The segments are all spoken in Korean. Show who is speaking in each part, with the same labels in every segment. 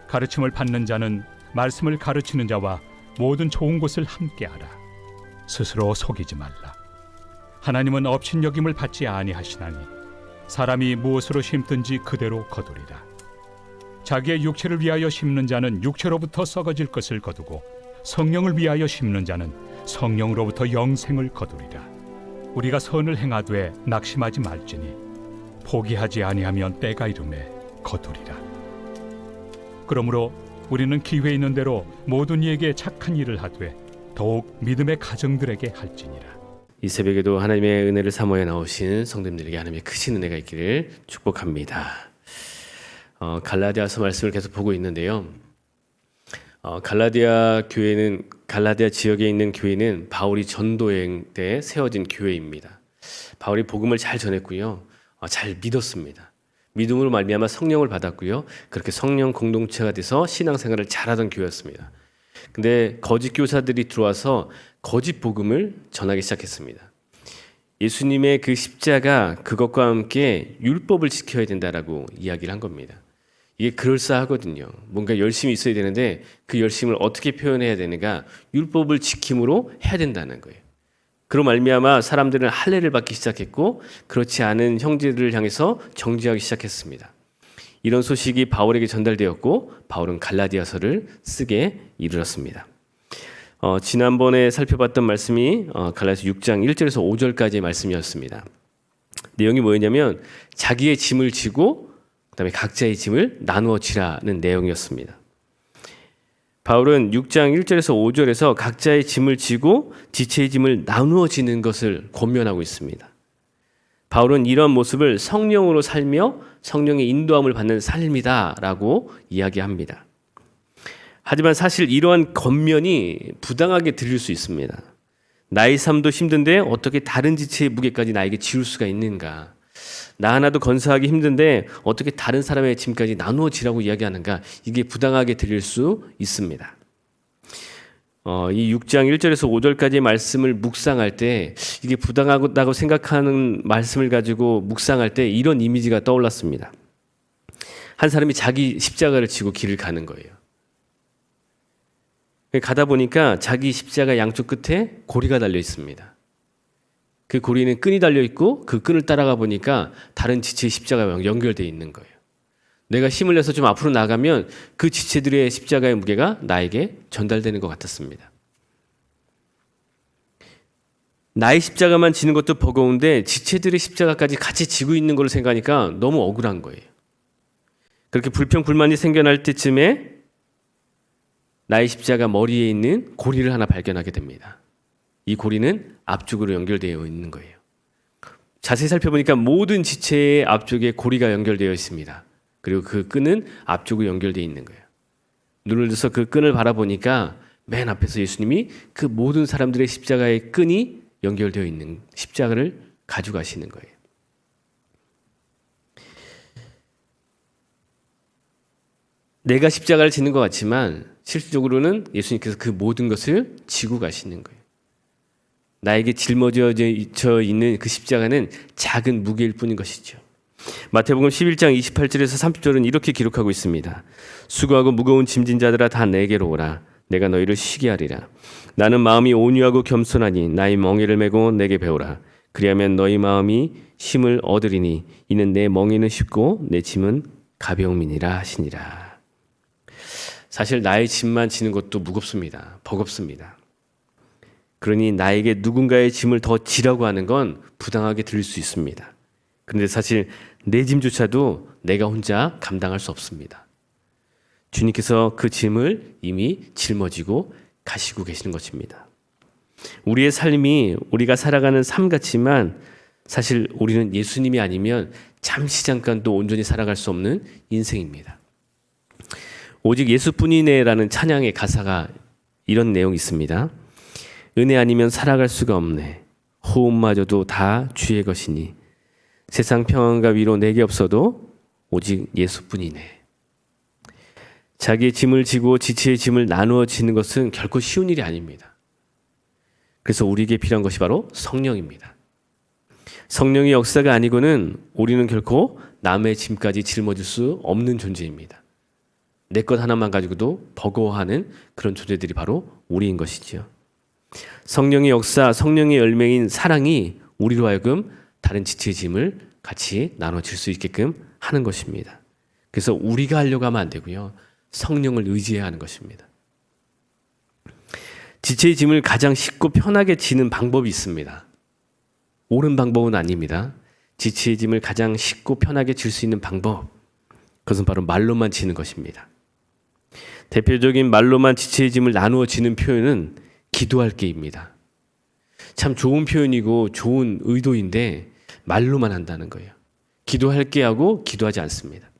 Speaker 1: 가르침을 받는 자는 말씀을 가르치는 자와 모든 좋은 것을 함께하라. 스스로 속이지 말라. 하나님은 업신여김을 받지 아니하시나니 사람이 무엇으로 심든지 그대로 거두리라. 자기의 육체를 위하여 심는 자는 육체로부터 썩어질 것을 거두고 성령을 위하여 심는 자는 성령으로부터 영생을 거두리라. 우리가 선을 행하되 낙심하지 말지니 포기하지 아니하면 때가 이르매 거두리라. 그러므로 우리는 기회 있는 대로 모든 이에게 착한 일을 하되 더욱 믿음의 가정들에게 할지니라.
Speaker 2: 이 새벽에도 하나님의 은혜를 사모해 나오신 성도님들에게 하나님의 크신 은혜가 있기를 축복합니다. 갈라디아서 말씀을 계속 보고 있는데요. 갈라디아 지역에 있는 교회는 바울이 전도여행 때 세워진 교회입니다. 바울이 복음을 잘 전했고요, 잘 믿었습니다. 믿음으로 말미암아 성령을 받았고요, 그렇게 성령 공동체가 돼서 신앙생활을 잘하던 교회였습니다. 근데 거짓 교사들이 들어와서 거짓 복음을 전하기 시작했습니다. 예수님의 그 십자가, 그것과 함께 율법을 지켜야 된다라고 이야기를 한 겁니다. 이게 그럴싸하거든요. 뭔가 열심히 있어야 되는데 그 열심을 어떻게 표현해야 되는가? 율법을 지킴으로 해야 된다는 거예요. 그로 말미암아 사람들은 할례를 받기 시작했고, 그렇지 않은 형제들을 향해서 정죄하기 시작했습니다. 이런 소식이 바울에게 전달되었고, 바울은 갈라디아서를 쓰게 이르렀습니다. 지난번에 살펴봤던 말씀이 갈라디아서 6장 1절에서 5절까지의 말씀이었습니다. 내용이 뭐였냐면 자기의 짐을 지고 그다음에 각자의 짐을 나누어 지라는 내용이었습니다. 바울은 6장 1절에서 5절에서 각자의 짐을 지고 지체의 짐을 나누어 지는 것을 권면하고 있습니다. 바울은 이런 모습을 성령으로 살며 성령의 인도함을 받는 삶이다라고 이야기합니다. 하지만 사실 이러한 권면이 부당하게 들릴 수 있습니다. 나의 삶도 힘든데 어떻게 다른 지체의 무게까지 나에게 지울 수가 있는가? 나 하나도 건사하기 힘든데 어떻게 다른 사람의 짐까지 나누어 지라고 이야기하는가? 이게 부당하게 들릴 수 있습니다. 이 6장 1절에서 5절까지의 말씀을 묵상할 때, 이게 부당하다고 생각하는 말씀을 가지고 묵상할 때 이런 이미지가 떠올랐습니다. 한 사람이 자기 십자가를 지고 길을 가는 거예요. 가다 보니까 자기 십자가 양쪽 끝에 고리가 달려 있습니다. 그 고리는 끈이 달려 있고, 그 끈을 따라가 보니까 다른 지체의 십자가와 연결되어 있는 거예요. 내가 힘을 내서 좀 앞으로 나가면 그 지체들의 십자가의 무게가 나에게 전달되는 것 같았습니다. 나의 십자가만 지는 것도 버거운데 지체들의 십자가까지 같이 지고 있는 걸 생각하니까 너무 억울한 거예요. 그렇게 불평불만이 생겨날 때쯤에 나의 십자가 머리에 있는 고리를 하나 발견하게 됩니다. 이 고리는 앞쪽으로 연결되어 있는 거예요. 자세히 살펴보니까 모든 지체의 앞쪽에 고리가 연결되어 있습니다. 그리고 그 끈은 앞쪽으로 연결되어 있는 거예요. 눈을 들어서 그 끈을 바라보니까 맨 앞에서 예수님이 그 모든 사람들의 십자가의 끈이 연결되어 있는 십자가를 가져가시는 거예요. 내가 십자가를 지는 것 같지만 실질적으로는 예수님께서 그 모든 것을 지고 가시는 거예요. 나에게 짊어져 있는 그 십자가는 작은 무게일 뿐인 것이죠. 마태복음 11장 28절에서 30절은 이렇게 기록하고 있습니다. 수고하고 무거운 짐진 자들아 다 내게로 오라. 내가 너희를 쉬게 하리라. 나는 마음이 온유하고 겸손하니 나의 멍에를 메고 내게 배우라. 그리하면 너희 마음이 쉼을 얻으리니 이는 내 멍에는 쉽고 내 짐은 가벼움이니라 하시니라. 사실 나의 짐만 지는 것도 무겁습니다. 버겁습니다. 그러니 나에게 누군가의 짐을 더 지라고 하는 건 부당하게 들릴 수 있습니다. 그런데 사실 내 짐조차도 내가 혼자 감당할 수 없습니다. 주님께서 그 짐을 이미 짊어지고 가시고 계시는 것입니다. 우리의 삶이 우리가 살아가는 삶 같지만 사실 우리는 예수님이 아니면 잠깐도 온전히 살아갈 수 없는 인생입니다. 오직 예수뿐이네라는 찬양의 가사가 이런 내용이 있습니다. 은혜 아니면 살아갈 수가 없네. 호흡마저도 다 주의 것이니 세상 평안과 위로 내게 없어도 오직 예수뿐이네. 자기의 짐을 지고 지체의 짐을 나누어 지는 것은 결코 쉬운 일이 아닙니다. 그래서 우리에게 필요한 것이 바로 성령입니다. 성령의 역사가 아니고는 우리는 결코 남의 짐까지 짊어질 수 없는 존재입니다. 내 것 하나만 가지고도 버거워하는 그런 존재들이 바로 우리인 것이지요. 성령의 역사, 성령의 열매인 사랑이 우리로 하여금 다른 지체의 짐을 같이 나눠질 수 있게끔 하는 것입니다. 그래서 우리가 하려고 하면 안 되고요. 성령을 의지해야 하는 것입니다. 지체의 짐을 가장 쉽고 편하게 지는 방법이 있습니다. 옳은 방법은 아닙니다. 지체의 짐을 가장 쉽고 편하게 질 수 있는 방법, 그것은 바로 말로만 지는 것입니다. 대표적인 말로만 지체의 짐을 나누어 지는 표현은 기도할 게입니다. 참 좋은 표현이고 좋은 의도인데 말로만 한다는 거예요. 기도할 게 하고 기도하지 않습니다.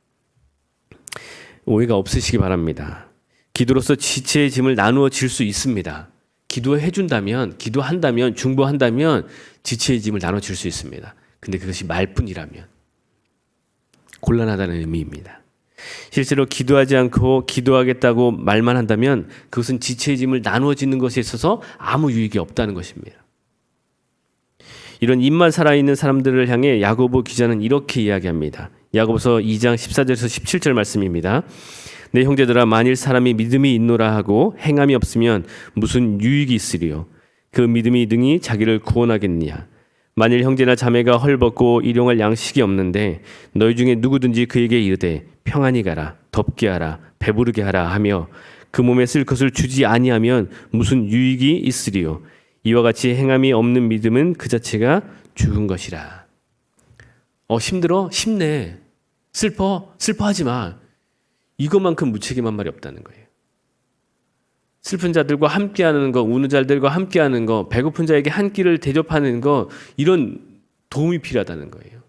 Speaker 2: 오해가 없으시기 바랍니다. 기도로서 지체의 짐을 나누어 질 수 있습니다. 기도해 준다면, 기도한다면, 중보한다면 지체의 짐을 나눠 줄 수 있습니다. 근데 그것이 말뿐이라면 곤란하다는 의미입니다. 실제로 기도하지 않고 기도하겠다고 말만 한다면 그것은 지체의 짐을 나누어 짓는 것에 있어서 아무 유익이 없다는 것입니다. 이런 입만 살아있는 사람들을 향해 야고보 기자는 이렇게 이야기합니다. 야고보서 2장 14절에서 17절 말씀입니다. 내 형제들아, 만일 사람이 믿음이 있노라 하고 행함이 없으면 무슨 유익이 있으리요? 그 믿음이 능히 자기를 구원하겠느냐? 만일 형제나 자매가 헐벗고 일용할 양식이 없는데 너희 중에 누구든지 그에게 이르되 평안히 가라, 덥게 하라, 배부르게 하라 하며 그 몸에 쓸 것을 주지 아니하면 무슨 유익이 있으리요? 이와 같이 행함이 없는 믿음은 그 자체가 죽은 것이라. 힘들어? 힘내. 슬퍼하지 마. 이것만큼 무책임한 말이 없다는 거예요. 슬픈 자들과 함께하는 거, 우는 자들과 함께하는 거, 배고픈 자에게 한 끼를 대접하는 거, 이런 도움이 필요하다는 거예요.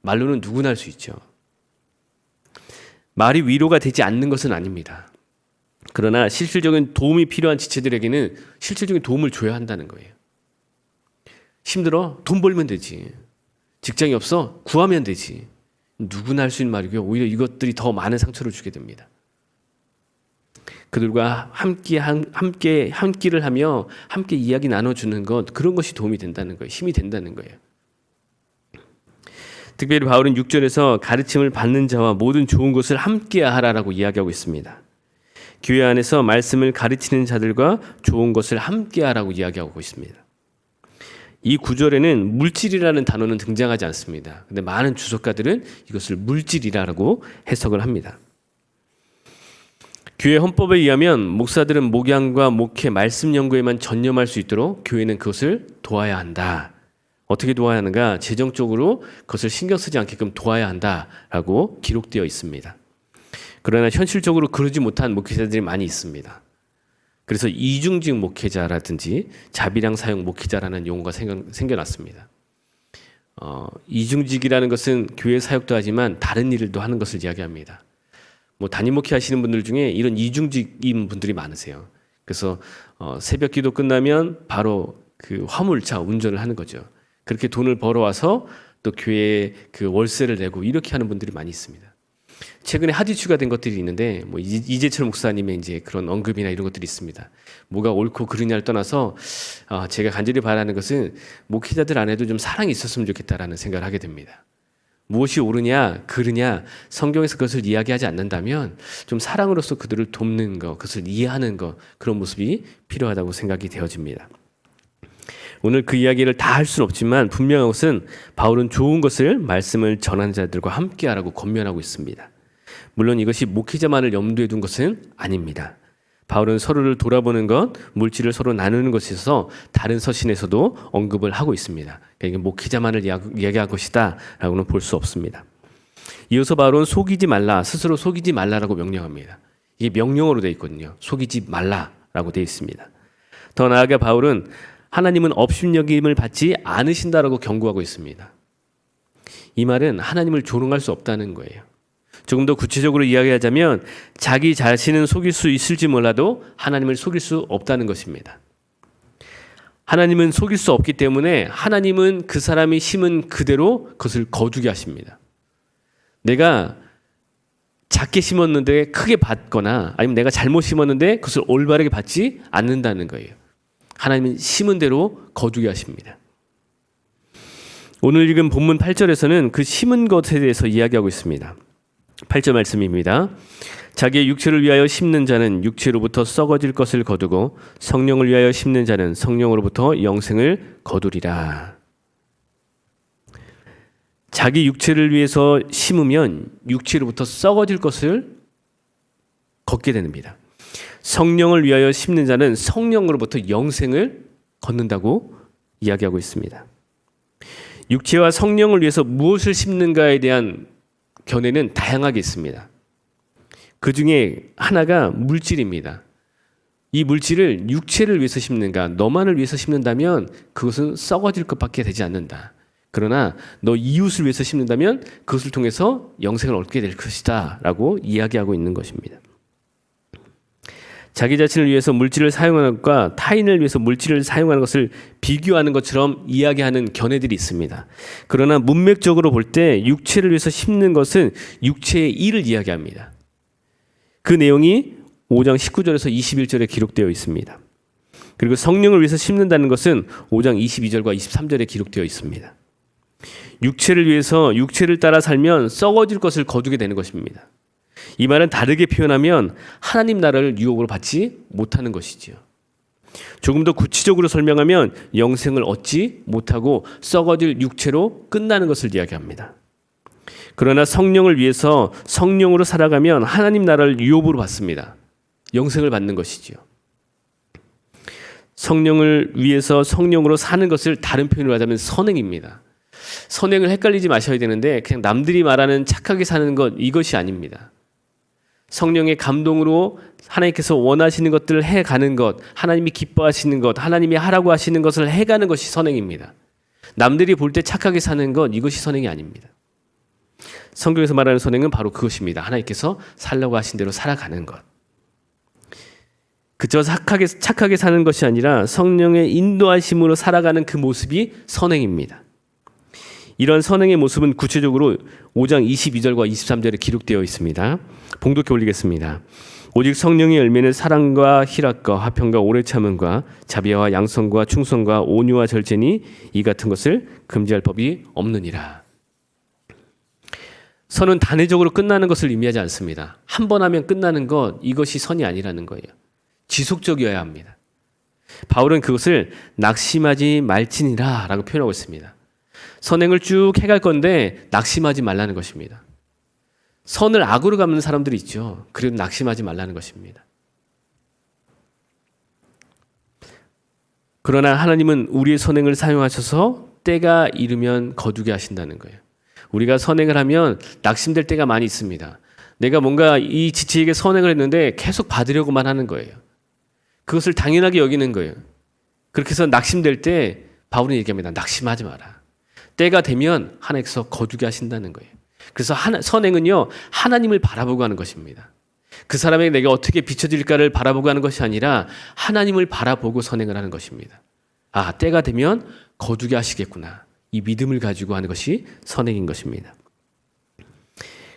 Speaker 2: 말로는 누구나 할 수 있죠. 말이 위로가 되지 않는 것은 아닙니다. 그러나 실질적인 도움이 필요한 지체들에게는 실질적인 도움을 줘야 한다는 거예요. 힘들어? 돈 벌면 되지. 직장이 없어? 구하면 되지. 누구나 할 수 있는 말이고요. 오히려 이것들이 더 많은 상처를 주게 됩니다. 그들과 함께 한 끼를 하며 함께 이야기 나눠주는 것, 그런 것이 도움이 된다는 거예요. 힘이 된다는 거예요. 특별히 바울은 6절에서 가르침을 받는 자와 모든 좋은 것을 함께 하라라고 이야기하고 있습니다. 교회 안에서 말씀을 가르치는 자들과 좋은 것을 함께 하라고 이야기하고 있습니다. 이 구절에는 물질이라는 단어는 등장하지 않습니다. 근데 많은 주석가들은 이것을 물질이라고 해석을 합니다. 교회 헌법에 의하면 목사들은 목양과 목회, 말씀 연구에만 전념할 수 있도록 교회는 그것을 도와야 한다. 어떻게 도와야 하는가? 재정적으로 그것을 신경 쓰지 않게끔 도와야 한다라고 기록되어 있습니다. 그러나 현실적으로 그러지 못한 목회자들이 많이 있습니다. 그래서 이중직 목회자라든지 자비량 사용 목회자라는 용어가 생겨났습니다. 이중직이라는 것은 교회 사역도 하지만 다른 일도 하는 것을 이야기합니다. 담임 목회 하시는 분들 중에 이런 이중직인 분들이 많으세요. 그래서 새벽 기도 끝나면 바로 그 화물차 운전을 하는 거죠. 그렇게 돈을 벌어와서 또 교회에 그 월세를 내고 이렇게 하는 분들이 많이 있습니다. 최근에 핫 이슈가 된 것들이 있는데 이재철 목사님의 이제 그런 언급이나 이런 것들이 있습니다. 뭐가 옳고 그르냐를 떠나서 제가 간절히 바라는 것은 목회자들 안에도 좀 사랑이 있었으면 좋겠다라는 생각을 하게 됩니다. 무엇이 옳으냐, 그르냐, 성경에서 그것을 이야기하지 않는다면 좀 사랑으로서 그들을 돕는 것, 그것을 이해하는 것, 그런 모습이 필요하다고 생각이 되어집니다. 오늘 그 이야기를 다 할 수는 없지만 분명한 것은 바울은 좋은 것을 말씀을 전하는 자들과 함께하라고 권면하고 있습니다. 물론 이것이 목회자만을 염두에 둔 것은 아닙니다. 바울은 서로를 돌아보는 것, 물질을 서로 나누는 것에 있어서 다른 서신에서도 언급을 하고 있습니다. 그러니까 목회자만을 이야기한 것이다 라고는 볼 수 없습니다. 이어서 바울은 속이지 말라, 스스로 속이지 말라라고 명령합니다. 이게 명령어로 되어 있거든요. 속이지 말라라고 되어 있습니다. 더 나아가 바울은 하나님은 업신여김을 받지 않으신다라고 경고하고 있습니다. 이 말은 하나님을 조롱할 수 없다는 거예요. 조금 더 구체적으로 이야기하자면 자기 자신은 속일 수 있을지 몰라도 하나님을 속일 수 없다는 것입니다. 하나님은 속일 수 없기 때문에 하나님은 그 사람이 심은 그대로 그것을 거두게 하십니다. 내가 작게 심었는데 크게 받거나 아니면 내가 잘못 심었는데 그것을 올바르게 받지 않는다는 거예요. 하나님은 심은 대로 거두게 하십니다. 오늘 읽은 본문 8절에서는 그 심은 것에 대해서 이야기하고 있습니다. 8절 말씀입니다. 자기의 육체를 위하여 심는 자는 육체로부터 썩어질 것을 거두고 성령을 위하여 심는 자는 성령으로부터 영생을 거두리라. 자기 육체를 위해서 심으면 육체로부터 썩어질 것을 걷게 됩니다. 성령을 위하여 심는 자는 성령으로부터 영생을 걷는다고 이야기하고 있습니다. 육체와 성령을 위해서 무엇을 심는가에 대한 견해는 다양하게 있습니다. 그 중에 하나가 물질입니다. 이 물질을 육체를 위해서 심는가, 너만을 위해서 심는다면 그것은 썩어질 것밖에 되지 않는다. 그러나 너 이웃을 위해서 심는다면 그것을 통해서 영생을 얻게 될 것이다 라고 이야기하고 있는 것입니다. 자기 자신을 위해서 물질을 사용하는 것과 타인을 위해서 물질을 사용하는 것을 비교하는 것처럼 이야기하는 견해들이 있습니다. 그러나 문맥적으로 볼 때 육체를 위해서 심는 것은 육체의 일을 이야기합니다. 그 내용이 5장 19절에서 21절에 기록되어 있습니다. 그리고 성령을 위해서 심는다는 것은 5장 22절과 23절에 기록되어 있습니다. 육체를 위해서 육체를 따라 살면 썩어질 것을 거두게 되는 것입니다. 이 말은 다르게 표현하면 하나님 나라를 유업으로 받지 못하는 것이지요. 조금 더 구체적으로 설명하면 영생을 얻지 못하고 썩어질 육체로 끝나는 것을 이야기합니다. 그러나 성령을 위해서 성령으로 살아가면 하나님 나라를 유업으로 받습니다. 영생을 받는 것이지요. 성령을 위해서 성령으로 사는 것을 다른 표현으로 하자면 선행입니다. 선행을 헷갈리지 마셔야 되는데 그냥 남들이 말하는 착하게 사는 것 이것이 아닙니다. 성령의 감동으로 하나님께서 원하시는 것들을 해가는 것, 하나님이 기뻐하시는 것, 하나님이 하라고 하시는 것을 해가는 것이 선행입니다. 남들이 볼 때 착하게 사는 것 이것이 선행이 아닙니다. 성경에서 말하는 선행은 바로 그것입니다. 하나님께서 살라고 하신 대로 살아가는 것. 그저 착하게 사는 것이 아니라 성령의 인도하심으로 살아가는 그 모습이 선행입니다. 이런 선행의 모습은 구체적으로 5장 22절과 23절에 기록되어 있습니다. 봉독해 올리겠습니다. 오직 성령의 열매는 사랑과 희락과 화평과 오래 참음과 자비와 양성과 충성과 온유와 절제니 이 같은 것을 금지할 법이 없느니라. 선은 단회적으로 끝나는 것을 의미하지 않습니다. 한 번 하면 끝나는 것 이것이 선이 아니라는 거예요. 지속적이어야 합니다. 바울은 그것을 낙심하지 말지니라 라고 표현하고 있습니다. 선행을 쭉 해갈 건데 낙심하지 말라는 것입니다. 선을 악으로 갚는 사람들이 있죠. 그래도 낙심하지 말라는 것입니다. 그러나 하나님은 우리의 선행을 사용하셔서 때가 이르면 거두게 하신다는 거예요. 우리가 선행을 하면 낙심될 때가 많이 있습니다. 내가 뭔가 이 지체에게 선행을 했는데 계속 받으려고만 하는 거예요. 그것을 당연하게 여기는 거예요. 그렇게 해서 낙심될 때 바울은 얘기합니다. 낙심하지 마라. 때가 되면 하나님께서 거두게 하신다는 거예요. 그래서 선행은요, 하나님을 바라보고 하는 것입니다. 그 사람에게 내가 어떻게 비춰질까를 바라보고 하는 것이 아니라 하나님을 바라보고 선행을 하는 것입니다. 아, 때가 되면 거두게 하시겠구나. 이 믿음을 가지고 하는 것이 선행인 것입니다.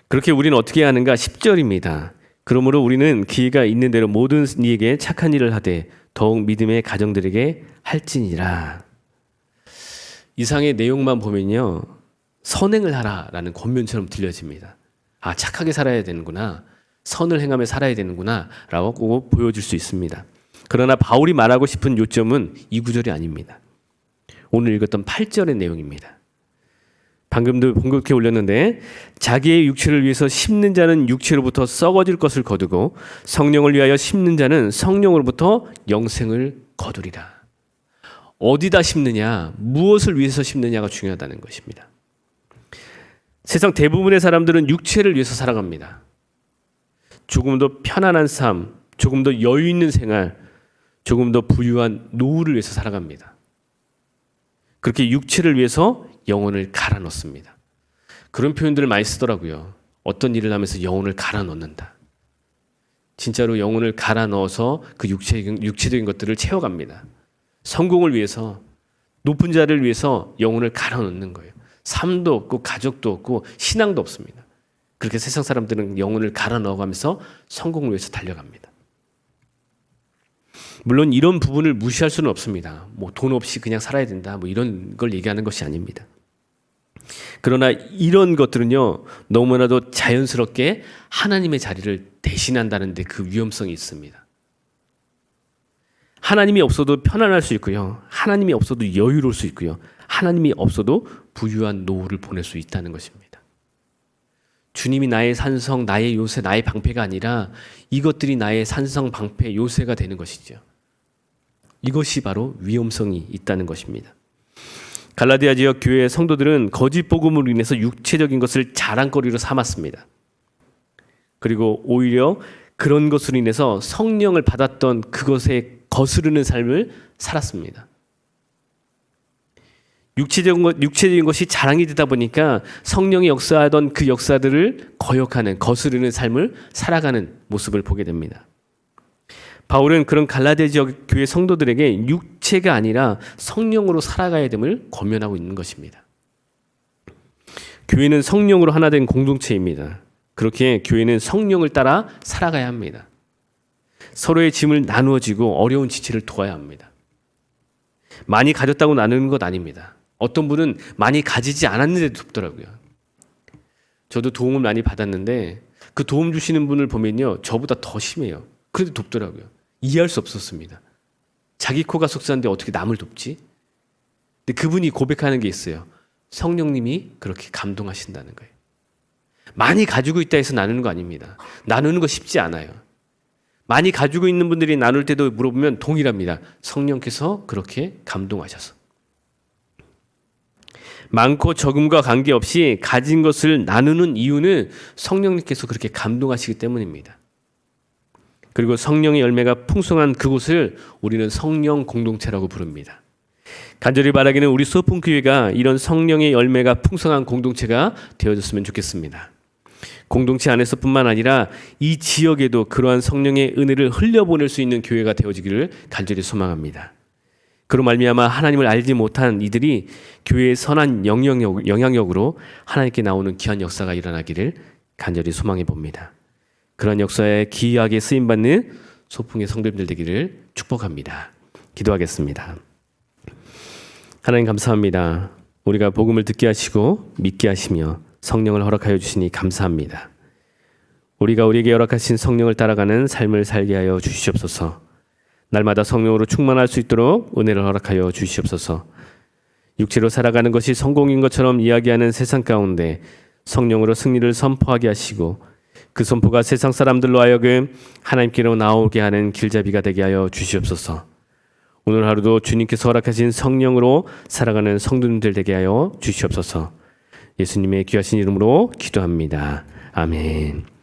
Speaker 2: 그렇게 우리는 어떻게 하는가? 10절입니다. 그러므로 우리는 기회가 있는 대로 모든 이에게 착한 일을 하되 더욱 믿음의 가정들에게 할지니라. 이상의 내용만 보면요, 선행을 하라라는 권면처럼 들려집니다. 아, 착하게 살아야 되는구나, 선을 행하며 살아야 되는구나 라고 보여줄 수 있습니다. 그러나 바울이 말하고 싶은 요점은 이 구절이 아닙니다. 오늘 읽었던 8절의 내용입니다. 방금도 봉독해 올렸는데, 자기의 육체를 위해서 심는 자는 육체로부터 썩어질 것을 거두고 성령을 위하여 심는 자는 성령으로부터 영생을 거두리라. 어디다 심느냐, 무엇을 위해서 심느냐가 중요하다는 것입니다. 세상 대부분의 사람들은 육체를 위해서 살아갑니다. 조금 더 편안한 삶, 조금 더 여유 있는 생활, 조금 더 부유한 노후를 위해서 살아갑니다. 그렇게 육체를 위해서 영혼을 갈아 넣습니다. 그런 표현들을 많이 쓰더라고요. 어떤 일을 하면서 영혼을 갈아 넣는다. 진짜로 영혼을 갈아 넣어서 그 육체적인 것들을 채워갑니다. 성공을 위해서, 높은 자를 위해서 영혼을 갈아 넣는 거예요. 삶도 없고 가족도 없고 신앙도 없습니다. 그렇게 세상 사람들은 영혼을 갈아 넣어가면서 성공을 위해서 달려갑니다. 물론 이런 부분을 무시할 수는 없습니다. 뭐 돈 없이 그냥 살아야 된다, 뭐 이런 걸 얘기하는 것이 아닙니다. 그러나 이런 것들은요, 너무나도 자연스럽게 하나님의 자리를 대신한다는 데 그 위험성이 있습니다. 하나님이 없어도 편안할 수 있고요. 하나님이 없어도 여유로울 수 있고요. 하나님이 없어도 부유한 노후를 보낼 수 있다는 것입니다. 주님이 나의 산성, 나의 요새, 나의 방패가 아니라 이것들이 나의 산성, 방패, 요새가 되는 것이죠. 이것이 바로 위험성이 있다는 것입니다. 갈라디아 지역 교회의 성도들은 거짓 복음으로 인해서 육체적인 것을 자랑거리로 삼았습니다. 그리고 오히려 그런 것으로 인해서 성령을 받았던 그것에 거스르는 삶을 살았습니다. 육체적인 것이 자랑이 되다 보니까 성령이 역사하던 그 역사들을 거역하는, 거스르는 삶을 살아가는 모습을 보게 됩니다. 바울은 그런 갈라디아 지역 교회 성도들에게 육체가 아니라 성령으로 살아가야 됨을 권면하고 있는 것입니다. 교회는 성령으로 하나 된 공동체입니다. 그렇게 교회는 성령을 따라 살아가야 합니다. 서로의 짐을 나누어지고 어려운 지체를 도와야 합니다. 많이 가졌다고 나누는 것 아닙니다. 어떤 분은 많이 가지지 않았는데도 돕더라고요. 저도 도움을 많이 받았는데 그 도움 주시는 분을 보면요, 저보다 더 심해요. 그래도 돕더라고요. 이해할 수 없었습니다. 자기 코가 속상한데 어떻게 남을 돕지? 근데 그분이 고백하는 게 있어요. 성령님이 그렇게 감동하신다는 거예요. 많이 가지고 있다 해서 나누는 거 아닙니다. 나누는 거 쉽지 않아요. 많이 가지고 있는 분들이 나눌 때도 물어보면 동일합니다. 성령께서 그렇게 감동하셔서. 많고 적음과 관계없이 가진 것을 나누는 이유는 성령님께서 그렇게 감동하시기 때문입니다. 그리고 성령의 열매가 풍성한 그곳을 우리는 성령 공동체라고 부릅니다. 간절히 바라기는 우리 소풍교회가 이런 성령의 열매가 풍성한 공동체가 되어졌으면 좋겠습니다. 공동체 안에서뿐만 아니라 이 지역에도 그러한 성령의 은혜를 흘려보낼 수 있는 교회가 되어지기를 간절히 소망합니다. 그로 말미암아 하나님을 알지 못한 이들이 교회의 선한 영향력으로 하나님께 나오는 귀한 역사가 일어나기를 간절히 소망해 봅니다. 그런 역사에 기이하게 쓰임받는 소풍의 성도님들 되기를 축복합니다. 기도하겠습니다. 하나님 감사합니다. 우리가 복음을 듣게 하시고 믿게 하시며 성령을 허락하여 주시니 감사합니다. 우리가 우리에게 허락하신 성령을 따라가는 삶을 살게 하여 주시옵소서. 날마다 성령으로 충만할 수 있도록 은혜를 허락하여 주시옵소서. 육체로 살아가는 것이 성공인 것처럼 이야기하는 세상 가운데 성령으로 승리를 선포하게 하시고 그 선포가 세상 사람들로 하여금 하나님께로 나오게 하는 길잡이가 되게 하여 주시옵소서. 오늘 하루도 주님께서 허락하신 성령으로 살아가는 성도님들 되게 하여 주시옵소서. 예수님의 귀하신 이름으로 기도합니다. 아멘.